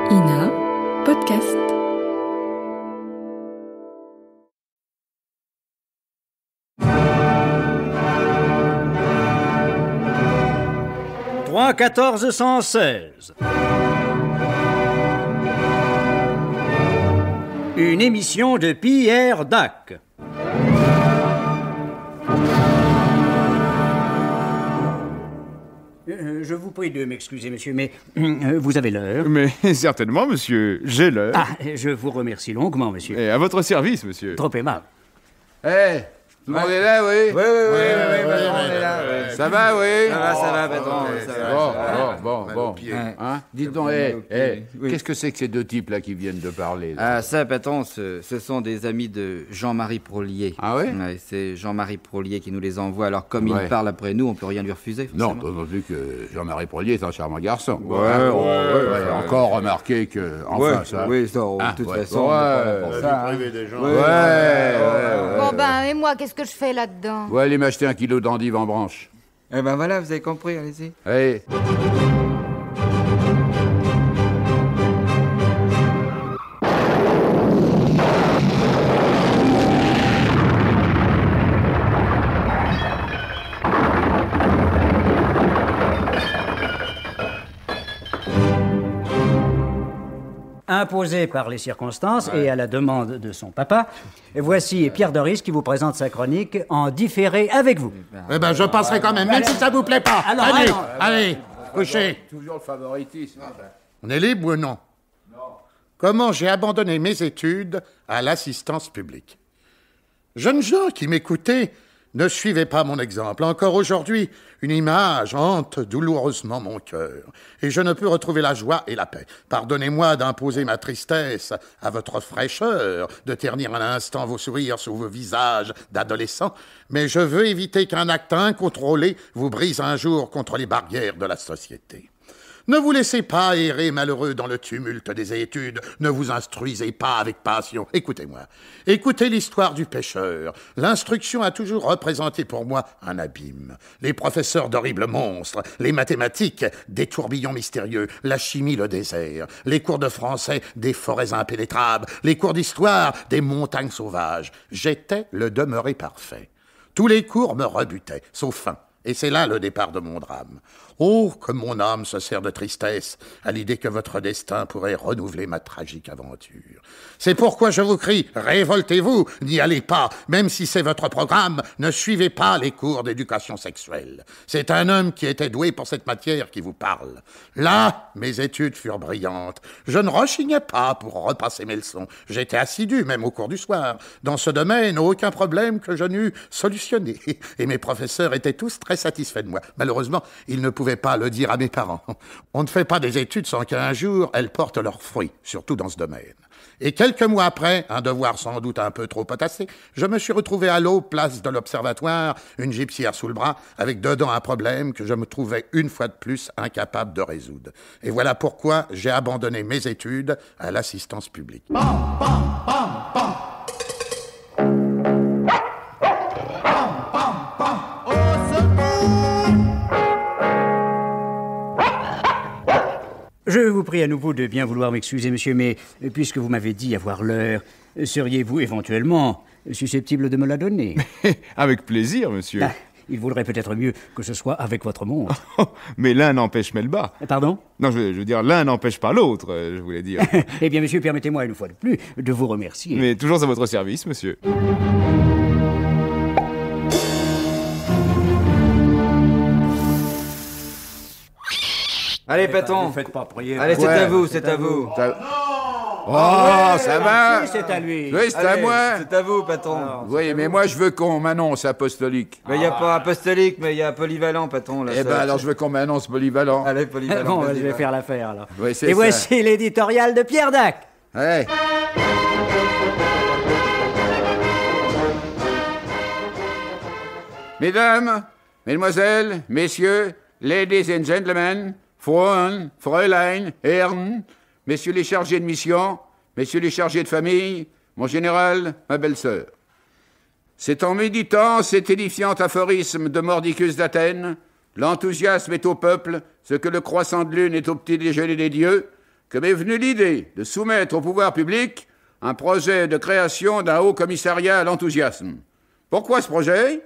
INA Podcast. Trois 1416. Une émission de Pierre Dac. Je vous prie de m'excuser, monsieur, mais vous avez l'heure. Mais certainement, monsieur, j'ai l'heure. Ah, je vous remercie longuement, monsieur. Et à votre service, monsieur. Trop aimable. Tout le monde est là, oui? Oui, on est là, oui. Ça va, oui? Ça va, patron. Bon. Hein? Dites donc, qu'est-ce que c'est que ces deux types-là qui viennent de parler, là? Ah, ça, patron, ce sont des amis de Jean-Marie Prolier. Ah oui? Ouais, c'est Jean-Marie Prolier qui nous les envoie. Alors, comme Ouais. il parle après nous, on peut rien lui refuser, Non, forcément. d'autant plus que Jean-Marie Prolier est un charmant garçon. Ouais. Encore remarqué que... Enfin, ça... Oui, ça, de toute façon, on ouais, n'est pas là pour ça. privé des gens. Bon ben, et moi, qu'est-ce que je fais là-dedans? Ouais, allez m'acheter un kilo d'endives en branche. Eh ben voilà, vous avez compris, allez-y. Allez. Imposé par les circonstances et à la demande de son papa, voici Pierre Doris qui vous présente sa chronique en différé avec vous. Eh ben, je passerai quand même si ça vous plaît pas. Alors, Allez, couchez. Toujours le favoritisme. On est libre ou non? Non. Comment j'ai abandonné mes études à l'assistance publique? Jeunes gens qui m'écoutez, ne suivez pas mon exemple. Encore aujourd'hui, une image hante douloureusement mon cœur. Et je ne peux retrouver la joie et la paix. Pardonnez-moi d'imposer ma tristesse à votre fraîcheur, de ternir un instant vos sourires sur vos visages d'adolescents, mais je veux éviter qu'un acte incontrôlé vous brise un jour contre les barrières de la société. Ne vous laissez pas errer malheureux dans le tumulte des études. Ne vous instruisez pas avec passion. Écoutez-moi. Écoutez l'histoire du pêcheur. L'instruction a toujours représenté pour moi un abîme. Les professeurs d'horribles monstres. Les mathématiques, des tourbillons mystérieux. La chimie, le désert. Les cours de français, des forêts impénétrables. Les cours d'histoire, des montagnes sauvages. J'étais le demeuré parfait. Tous les cours me rebutaient, sauf un. Et c'est là le départ de mon drame. Oh, que mon âme se serre de tristesse à l'idée que votre destin pourrait renouveler ma tragique aventure. C'est pourquoi je vous crie, révoltez-vous, n'y allez pas, même si c'est votre programme, ne suivez pas les cours d'éducation sexuelle. C'est un homme qui était doué pour cette matière qui vous parle. Là, mes études furent brillantes. Je ne rechignais pas pour repasser mes leçons. J'étais assidu, même au cours du soir. Dans ce domaine, aucun problème que je n'eus solutionné. Et mes professeurs étaient tous très satisfaits de moi. Malheureusement, ils ne pouvaient pas le dire à mes parents. On ne fait pas des études sans qu'un jour, elles portent leurs fruits, surtout dans ce domaine. Et quelques mois après, un devoir sans doute un peu trop potassé, je me suis retrouvé à l'eau, place de l'observatoire, une gypsière sous le bras, avec dedans un problème que je me trouvais une fois de plus incapable de résoudre. Et voilà pourquoi j'ai abandonné mes études à l'assistance publique. Je vous prie à nouveau de bien vouloir m'excuser, monsieur, mais puisque vous m'avez dit avoir l'heure, seriez-vous éventuellement susceptible de me la donner? Avec plaisir, monsieur. Ah, il vaudrait peut-être mieux que ce soit avec votre montre. Mais l'un n'empêche Melba. Pardon? Non, je veux dire, l'un n'empêche pas l'autre, je voulais dire. Eh bien, monsieur, permettez-moi une fois de plus de vous remercier. Mais toujours à votre service, monsieur. Allez, patron. Ne faites pas prier. Allez, c'est à vous, c'est à vous. Ça va? Si, c'est à lui. Oui, c'est à Allez, moi. c'est à vous, patron. Oui, mais moi, je veux qu'on m'annonce apostolique. Mais il n'y a pas apostolique, mais il y a polyvalent, patron. Là, Eh ben, alors, je veux qu'on m'annonce polyvalent. Allez, polyvalent. Bon, vas-y, je vais va. faire l'affaire, alors. Oui, c'est Et ça. voici l'éditorial de Pierre Dac. Ouais. Mesdames, Mesdemoiselles, Messieurs, Ladies and Gentlemen, Frauen, Fräulein, Herren, Messieurs les chargés de mission, Messieurs les chargés de famille, mon général, ma belle-sœur. C'est en méditant cet édifiant aphorisme de Mordicus d'Athènes, l'enthousiasme est au peuple, ce que le croissant de lune est au petit déjeuner des dieux, que m'est venue l'idée de soumettre au pouvoir public un projet de création d'un haut commissariat à l'enthousiasme. Pourquoi ce projet ?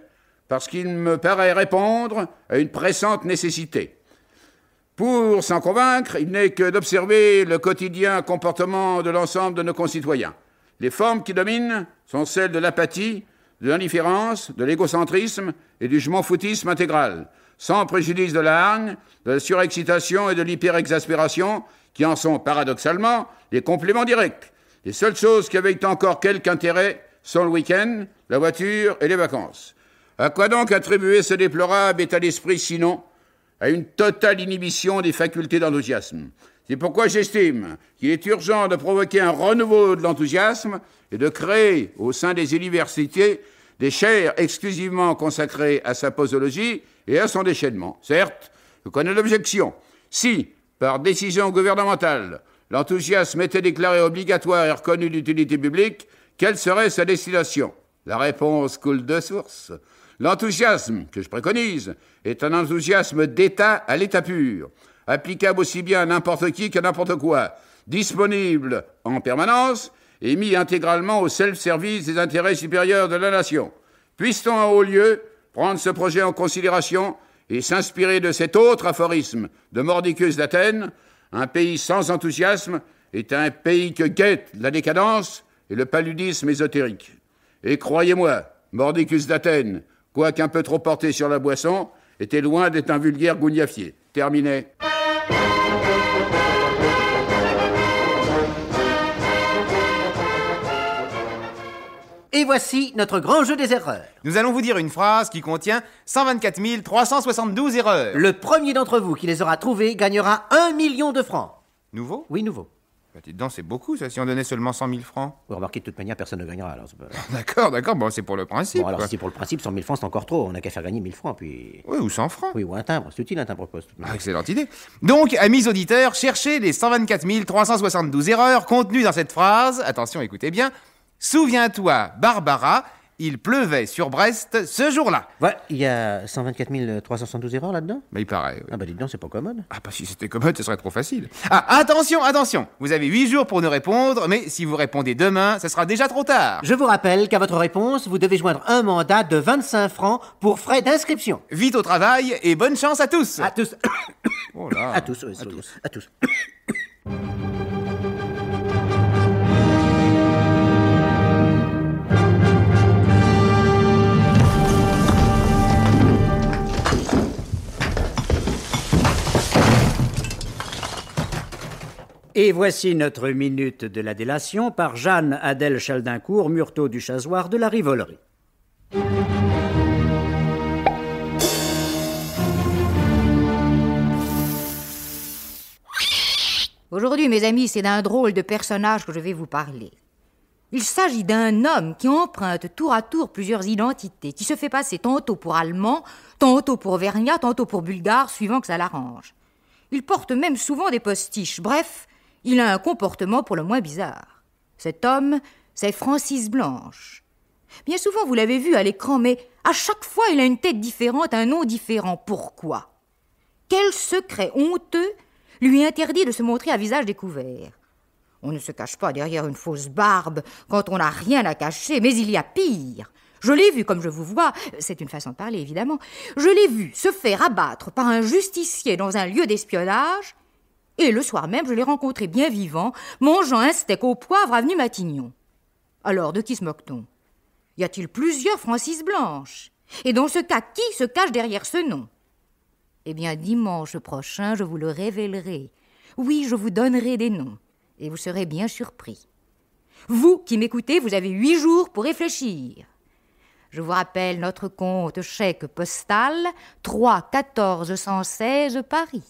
Parce qu'il me paraît répondre à une pressante nécessité. Pour s'en convaincre, il n'est que d'observer le quotidien comportement de l'ensemble de nos concitoyens. Les formes qui dominent sont celles de l'apathie, de l'indifférence, de l'égocentrisme et du je m'en foutisme intégral, sans préjudice de la hargne, de la surexcitation et de l'hyperexaspération, qui en sont paradoxalement les compléments directs. Les seules choses qui avaient encore quelque intérêt sont le week-end, la voiture et les vacances. À quoi donc attribuer ce déplorable état d'esprit sinon à une totale inhibition des facultés d'enthousiasme? C'est pourquoi j'estime qu'il est urgent de provoquer un renouveau de l'enthousiasme et de créer au sein des universités des chaires exclusivement consacrées à sa posologie et à son déchaînement. Certes, je connais l'objection. Si, par décision gouvernementale, l'enthousiasme était déclaré obligatoire et reconnu d'utilité publique, quelle serait sa destination? La réponse coule de source. L'enthousiasme que je préconise est un enthousiasme d'État à l'état pur, applicable aussi bien à n'importe qui qu'à n'importe quoi, disponible en permanence et mis intégralement au self-service des intérêts supérieurs de la nation. Puisse-t-on en haut lieu prendre ce projet en considération et s'inspirer de cet autre aphorisme de Mordicus d'Athènes: un pays sans enthousiasme est un pays que guette la décadence et le paludisme ésotérique. Et croyez-moi, Mordicus d'Athènes, quoiqu'un peu trop porté sur la boisson, était loin d'être un vulgaire gougnafier. Terminé. Et voici notre grand jeu des erreurs. Nous allons vous dire une phrase qui contient 124 372 erreurs. Le premier d'entre vous qui les aura trouvées gagnera 1 million de francs. Nouveau ? Oui, nouveau. Bah, dites donc, c'est beaucoup, ça, si on donnait seulement 100 000 francs. Vous remarquez, de toute manière, personne ne gagnera. Alors D'accord, bon, c'est pour le principe. Bon, alors quoi. si c'est pour le principe, 100 000 francs, c'est encore trop. On n'a qu'à faire gagner 1000 francs, puis... Oui, ou 100 francs. Oui, ou un timbre. C'est utile, un timbre poste. Excellente idée. Donc, amis auditeurs, cherchez les 124 372 erreurs contenues dans cette phrase. Attention, écoutez bien. Souviens-toi, Barbara, il pleuvait sur Brest ce jour-là. Ouais, il y a 124 372 erreurs là-dedans. Mais il paraît, oui. Ah bah dites donc, c'est pas commode. Ah bah si c'était commode, ce serait trop facile. Ah, attention, vous avez 8 jours pour nous répondre, mais si vous répondez demain, ce sera déjà trop tard. Je vous rappelle qu'à votre réponse, vous devez joindre un mandat de 25 francs pour frais d'inscription. Vite au travail et bonne chance à tous. À tous. Oh là. À tous, oui, à tous. Et voici notre minute de la délation par Jeanne Adèle Chaldincourt, Murtot du Chasoir de la Rivolerie. Aujourd'hui, mes amis, c'est d'un drôle de personnage que je vais vous parler. Il s'agit d'un homme qui emprunte tour à tour plusieurs identités, qui se fait passer tantôt pour allemand, tantôt pour auvergnat, tantôt pour bulgare, suivant que ça l'arrange. Il porte même souvent des postiches. Bref, il a un comportement pour le moins bizarre. Cet homme, c'est Francis Blanche. Bien souvent, vous l'avez vu à l'écran, mais à chaque fois, il a une tête différente, un nom différent. Pourquoi? Quel secret honteux lui interdit de se montrer à visage découvert? On ne se cache pas derrière une fausse barbe quand on n'a rien à cacher, mais il y a pire. Je l'ai vu comme je vous vois, c'est une façon de parler évidemment, je l'ai vu se faire abattre par un justicier dans un lieu d'espionnage, et le soir même je l'ai rencontré bien vivant, mangeant un steak au poivre avenue Matignon. Alors de qui se moque-t-on? Y a-t-il plusieurs Francis Blanche? Et dans ce cas, qui se cache derrière ce nom? Eh bien, dimanche prochain, je vous le révélerai. Oui, je vous donnerai des noms, et vous serez bien surpris. Vous qui m'écoutez, vous avez 8 jours pour réfléchir. Je vous rappelle notre compte chèque postal 3 1416 Paris.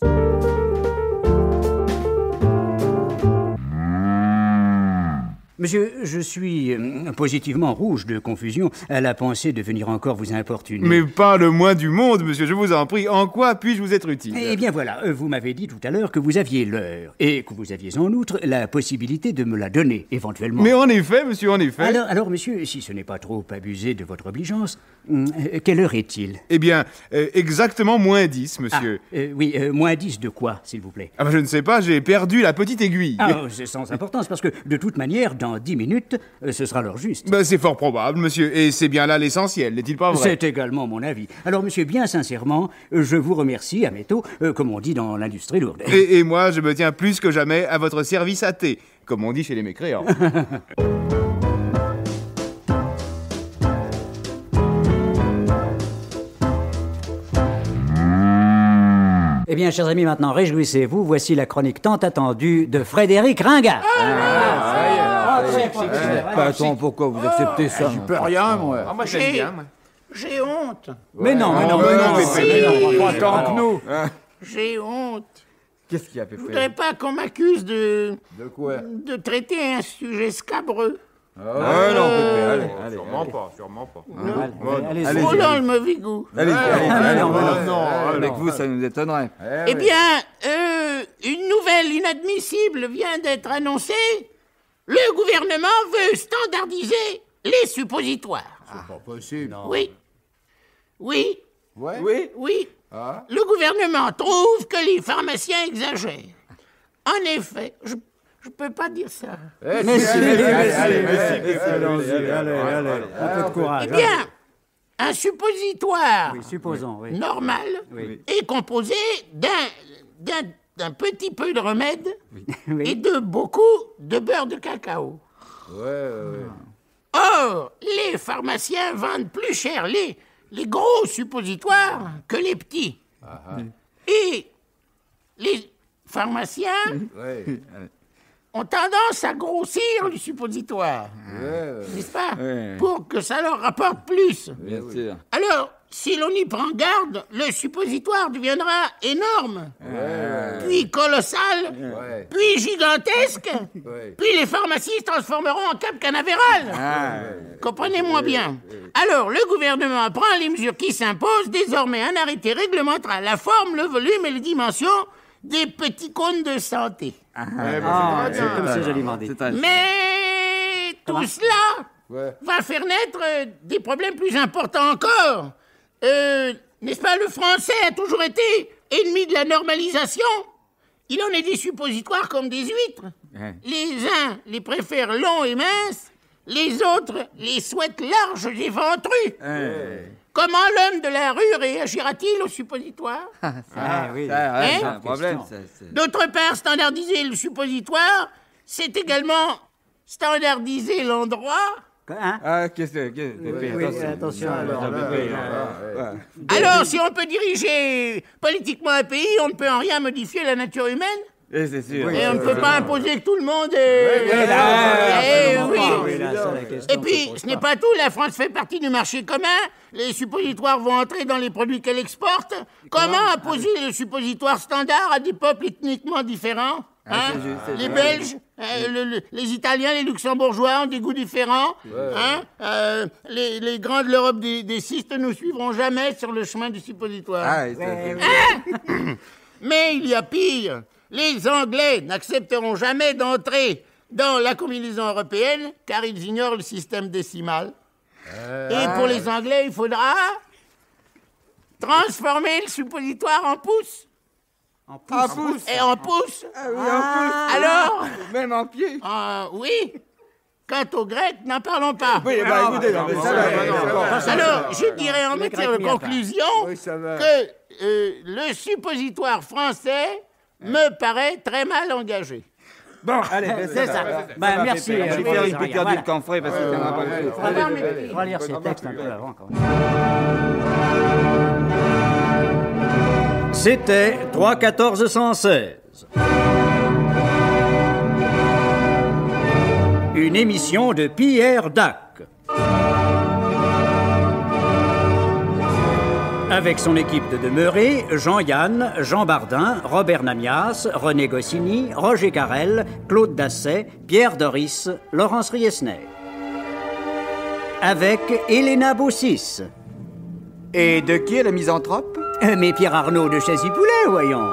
Monsieur, je suis positivement rouge de confusion à la pensée de venir encore vous importuner. Mais pas le moins du monde, monsieur, je vous en prie. En quoi puis-je vous être utile? Eh bien voilà, vous m'avez dit tout à l'heure que vous aviez l'heure, et que vous aviez en outre la possibilité de me la donner, éventuellement. Mais en effet, monsieur, en effet. Alors monsieur, si ce n'est pas trop abusé de votre obligeance, Quelle heure est-il? Eh bien, exactement -10, monsieur. Oui, -10 de quoi, s'il vous plaît? Ah ben, je ne sais pas, j'ai perdu la petite aiguille. Ah, c'est sans importance, parce que de toute manière, dans 10 minutes, ce sera l'heure juste. Ben, c'est fort probable, monsieur, et c'est bien là l'essentiel, n'est-il pas vrai? C'est également mon avis. Alors, monsieur, bien sincèrement, je vous remercie, Améto, comme on dit dans l'industrie lourde. Et moi, je me tiens plus que jamais à votre service à thé, comme on dit chez les mécréants. Eh bien, chers amis, maintenant, réjouissez-vous. Voici la chronique tant attendue de Frédéric Ringard. Attends, pourquoi vous acceptez ça? J'y peux rien, moi. Ah, moi, j'aime bien, moi. J'ai honte. Mais non, mais non, pas tant que nous. J'ai honte. Qu'est-ce qu'il y a, Je voudrais pas qu'on m'accuse de quoi? de traiter un sujet scabreux. non, allez. Sûrement pas. Allez-y. Oh là, le mauvais goût. Allez, non. avec vous, ça nous étonnerait. Eh bien, une nouvelle inadmissible vient d'être annoncée. Le gouvernement veut standardiser les suppositoires. C'est pas possible. Oui. Oui. Ouais? Oui. Le gouvernement trouve que les pharmaciens exagèrent. En effet, je peux pas dire ça. Allez, un peu de courage. Eh bien, un suppositoire Oui, supposons, oui. normal est composé d'un petit peu de remède et de beaucoup de beurre de cacao. Or, les pharmaciens vendent plus cher les gros suppositoires que les petits. Et les pharmaciens ont tendance à grossir le suppositoire, n'est-ce pas? Pour que ça leur rapporte plus. Bien sûr. Alors, si l'on y prend garde, le suppositoire deviendra énorme, puis colossal, puis gigantesque, puis les pharmacies se transformeront en Cap Canaveral. Comprenez-moi bien. Alors, le gouvernement prend les mesures qui s'imposent. Désormais, un arrêté réglementera la forme, le volume et les dimensions des petits cônes de santé. C'est comme c'est joliment dit. Mais tout cela va faire naître des problèmes plus importants encore. N'est-ce pas, le français a toujours été ennemi de la normalisation. Il en est des suppositoires comme des huîtres. Les uns les préfèrent longs et minces, les autres les souhaitent larges et ventrus. Comment l'homme de la rue réagira-t-il au suppositoire? Oui. C'est un problème, ça. D'autre part, standardiser le suppositoire, c'est également standardiser l'endroit. Qu'est-ce que... Attention. Alors, si on peut diriger politiquement un pays, on ne peut en rien modifier la nature humaine. C'est sûr. Et on ne peut pas imposer que tout le monde... Et puis, ce n'est pas tout, la France fait partie du marché commun, les suppositoires vont entrer dans les produits qu'elle exporte. Comment imposer le suppositoire standard à des peuples ethniquement différents? Les Belges, les Italiens, les Luxembourgeois ont des goûts différents. Les grands de l'Europe des Six ne nous suivront jamais sur le chemin du suppositoire. Mais il y a pire. Les Anglais n'accepteront jamais d'entrer dans la combinaison européenne car ils ignorent le système décimal. Et pour les Anglais, il faudra transformer le suppositoire en pouces. En pouces. Et en pouces. Alors, même en pied. oui. Quant aux Grecs, n'en parlons pas. Alors, je dirais en matière de conclusion que le suppositoire français me paraît très mal engagé. Bon, allez, c'est ça. Merci. Je vais faire une piqûre d'huile camphrée parce que ça n'a pas le On va lire ces textes un peu avant quand même. C'était 3-14-116. Une émission de Pierre Dac. Avec son équipe de demeurés, Jean-Yann, Jean Bardin, Robert Namias, René Goscinny, Roger Carrel, Claude Dasset, Pierre Doris, Laurence Riesner. Avec Elena Bossis. Et de qui est la misanthrope? Mais Pierre Arnaud de Chassis-Poulet, voyons.